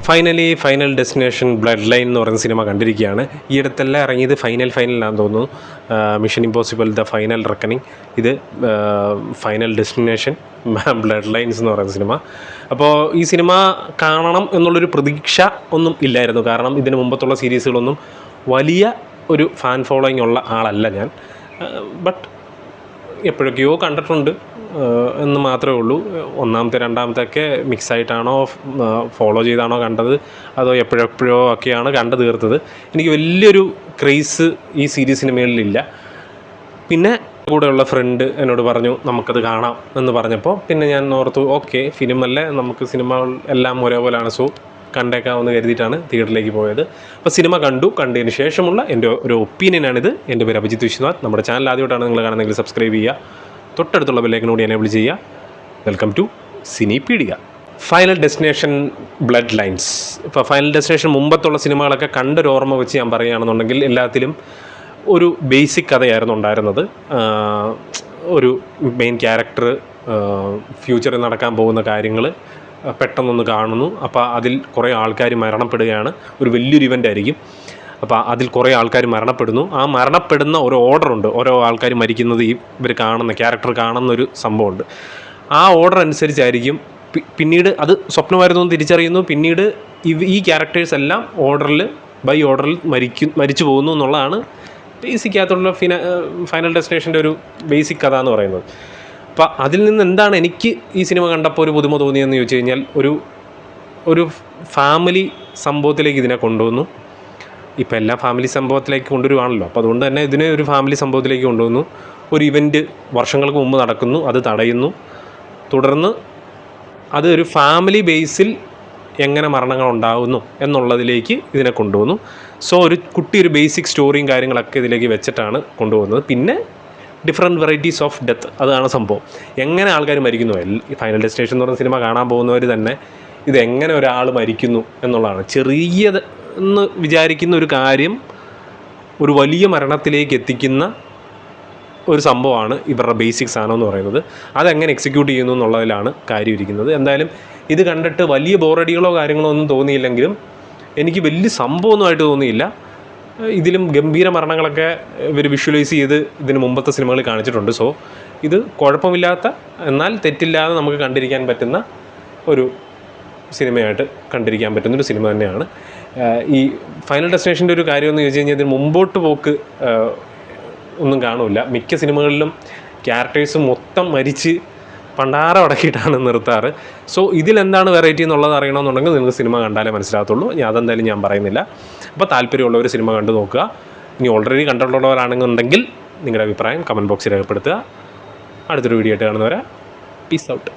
Final Destination blood line എന്ന് പറയുന്ന cinema കണ്ടിരിക്കുകയാണ്. ഈ അടുത്തെല്ലാം ഇറങ്ങിയത് ഫൈനലാണെന്ന് തോന്നുന്നു. Mission impossible the final reckoning, ഇത് ഫൈനൽ ഡെസ്റ്റിനേഷൻ ബ്ലഡ് ലൈൻസ് എന്ന് പറയുന്ന സിനിമ. അപ്പോൾ ഈ സിനിമ കാണണം എന്നുള്ളൊരു പ്രതീക്ഷ ഒന്നും ഇല്ലായിരുന്നു. കാരണം ഇതിന് മുമ്പത്തുള്ള സീരീസുകളൊന്നും വലിയ ഒരു ഫാൻ ഫോളോയിങ് ഉള്ള ആളല്ല ഞാൻ. ബട്ട് എപ്പോഴൊക്കെയോ കണ്ടിട്ടുണ്ട് എന്ന് മാത്രമേ ഉള്ളൂ. ഒന്നാമത്തെ രണ്ടാമത്തെ ഒക്കെ മിക്സായിട്ടാണോ ഫോളോ ചെയ്താണോ കണ്ടത്, അതോ എപ്പോഴെപ്പോഴോ ഒക്കെയാണ് കണ്ടു തീർത്തത്. എനിക്ക് വലിയൊരു ക്രേസ് ഈ സീരീസിന് മേളിലില്ല. പിന്നെ കൂടെയുള്ള ഫ്രണ്ട് എന്നോട് പറഞ്ഞു നമുക്കത് കാണാം എന്ന് പറഞ്ഞപ്പോൾ പിന്നെ ഞാൻ ഓർത്തു ഓക്കെ, ഫിലിമല്ലേ, നമുക്ക് സിനിമകൾ എല്ലാം ഒരേപോലെയാണ്, സോ കണ്ടേക്കാമെന്ന് കരുതിയിട്ടാണ് തിയേറ്ററിലേക്ക് പോയത്. അപ്പോൾ സിനിമ കണ്ടതിന് ശേഷമുള്ള എൻ്റെ ഒരു ഒപ്പീനിയനാണിത്. എൻ്റെ പേര് അഭിജിത്ത് വിശ്വനാഥ്. നമ്മുടെ ചാനൽ ആദ്യമായിട്ടാണ് നിങ്ങൾ കാണുന്നതെങ്കിൽ സബ്സ്ക്രൈബ് ചെയ്യുക, തൊട്ടടുത്തുള്ള ബെല്ലൈക്കൺ കൂടി എനേബിൾ ചെയ്യുക. Welcome to Cinepedia. Final Destination Blood Lines. ഇപ്പോൾ ഫൈനൽ ഡെസ്റ്റിനേഷൻ മുമ്പത്തുള്ള സിനിമകളൊക്കെ കണ്ടൊരു ഓർമ്മ വെച്ച് ഞാൻ പറയുകയാണെന്നുണ്ടെങ്കിൽ എല്ലാത്തിലും ഒരു ബേസിക് കഥയായിരുന്നു ഉണ്ടായിരുന്നത്. ഒരു മെയിൻ ക്യാരക്ടർ ഫ്യൂച്ചറിൽ നടക്കാൻ പോകുന്ന കാര്യങ്ങൾ പെട്ടെന്നൊന്ന് കാണുന്നു. അപ്പോൾ അതിൽ കുറേ ആൾക്കാർ മരണപ്പെടുകയാണ്. ഒരു വലിയൊരു ഇവൻ്റ് ആയിരിക്കും. അപ്പോൾ അതിൽ കുറേ ആൾക്കാർ മരണപ്പെടുന്നു. ആ മരണപ്പെടുന്ന ഒരു ഓർഡറുണ്ട്. ഓരോ ആൾക്കാർ മരിക്കുന്നത് ഇവർ കാണുന്ന ക്യാരക്ടർ കാണുന്നൊരു സംഭവമുണ്ട്. ആ ഓർഡർ അനുസരിച്ചായിരിക്കും പിന്നീട് അത് സ്വപ്നമായിരുന്നു എന്ന് തിരിച്ചറിയുന്നു. പിന്നീട് ഈ ക്യാരക്ടേഴ്സ് എല്ലാം ബൈ ഓർഡറിൽ മരിച്ചു പോകുന്നു എന്നുള്ളതാണ് ബേസിക്കകത്തുള്ള ഫൈനൽ ഡെസ്റ്റിനേഷൻ്റെ ഒരു ബേസിക് കഥ എന്ന് പറയുന്നത്. അപ്പോൾ അതിൽ നിന്ന് എന്താണ് എനിക്ക് ഈ സിനിമ കണ്ടപ്പോൾ ഒരു പുതുമ തോന്നിയെന്ന് ചോദിച്ചു കഴിഞ്ഞാൽ, ഒരു ഫാമിലി സംഭവത്തിലേക്ക് ഇതിനെ കൊണ്ടുവന്നു. ഇപ്പോൾ എല്ലാ ഫാമിലി സംഭവത്തിലേക്ക് കൊണ്ടുവരുവാണല്ലോ. അപ്പോൾ അതുകൊണ്ട് തന്നെ ഇതിനെ ഒരു ഫാമിലി സംഭവത്തിലേക്ക് കൊണ്ടുവന്നു. ഒരു ഇവൻറ്റ് വർഷങ്ങൾക്ക് മുമ്പ് നടക്കുന്നു, അത് തടയുന്നു. തുടർന്ന് അത് ഒരു ഫാമിലി ബേസിൽ എങ്ങനെ മരണങ്ങൾ ഉണ്ടാകുന്നു എന്നുള്ളതിലേക്ക് ഇതിനെ കൊണ്ടുവന്നു. സോ ഒരു ബേസിക് സ്റ്റോറിയും കാര്യങ്ങളൊക്കെ ഇതിലേക്ക് വെച്ചിട്ടാണ് കൊണ്ടുപോകുന്നത്. പിന്നെ ഡിഫറെൻറ്റ് വെറൈറ്റീസ് ഓഫ് ഡെത്ത്, അതാണ് സംഭവം. എങ്ങനെ ആൾക്കാർ മരിക്കുന്നു, ഫൈനൽ ഡെസ്റ്റിനേഷൻ എന്ന് പറയുന്ന സിനിമ കാണാൻ പോകുന്നവർ തന്നെ ഇതെങ്ങനെ ഒരാൾ മരിക്കുന്നു എന്നുള്ളതാണ്. ചെറിയത് എന്ന് വിചാരിക്കുന്ന ഒരു കാര്യം ഒരു വലിയ മരണത്തിലേക്ക് എത്തിക്കുന്ന ഒരു സംഭവമാണ് ഇവരുടെ ബേസിക് സാധനം എന്ന് പറയുന്നത്. അതെങ്ങനെ എക്സിക്യൂട്ട് ചെയ്യുന്നു എന്നുള്ളതിലാണ് കാര്യം ഇരിക്കുന്നത്. എന്തായാലും ഇത് കണ്ടിട്ട് വലിയ ബോറടികളോ കാര്യങ്ങളോ ഒന്നും തോന്നിയില്ലെങ്കിലും എനിക്ക് വലിയ സംഭവമൊന്നുമായിട്ട് തോന്നിയില്ല. ഇതിലും ഗംഭീര മരണങ്ങളൊക്കെ ഇവർ വിഷ്വലൈസ് ചെയ്ത് ഇതിന് മുമ്പത്തെ സിനിമകളിൽ കാണിച്ചിട്ടുണ്ട്. സോ ഇത് കുഴപ്പമില്ലാത്ത, എന്നാൽ തെറ്റില്ലാതെ നമുക്ക് കണ്ടിരിക്കാൻ പറ്റുന്ന ഒരു സിനിമയായിട്ട് കണ്ടിരിക്കാൻ പറ്റുന്നൊരു സിനിമ തന്നെയാണ്. ഈ ഫൈനൽ ഡെസ്റ്റിനേഷൻ്റെ ഒരു കാര്യമെന്ന് ചോദിച്ചു കഴിഞ്ഞാൽ ഇതിന് മുമ്പോട്ട് പോക്ക് ഒന്നും കാണില്ല. മിക്ക സിനിമകളിലും ക്യാരക്ടേഴ്സ് മൊത്തം മരിച്ച് പണ്ടാരം അടക്കിയിട്ടാണ് നിർത്താറ്. സോ ഇതിലെന്താണ് വെറൈറ്റി എന്നുള്ളത് അറിയണമെന്നുണ്ടെങ്കിൽ നിങ്ങൾക്ക് സിനിമ കണ്ടാലേ മനസ്സിലാകത്തുള്ളൂ. അതെന്തായാലും ഞാൻ പറയുന്നില്ല. അപ്പോൾ താല്പര്യമുള്ളവർ സിനിമ കണ്ടു നോക്കുക. ഇനി ഓൾറെഡി കണ്ടിട്ടുള്ളവരാണെന്നുണ്ടെങ്കിൽ നിങ്ങളുടെ അഭിപ്രായം കമൻറ്റ് ബോക്സിൽ രേഖപ്പെടുത്തുക. അടുത്തൊരു വീഡിയോ ആയിട്ട് കാണുന്നവരെ പീസ് ഔട്ട്.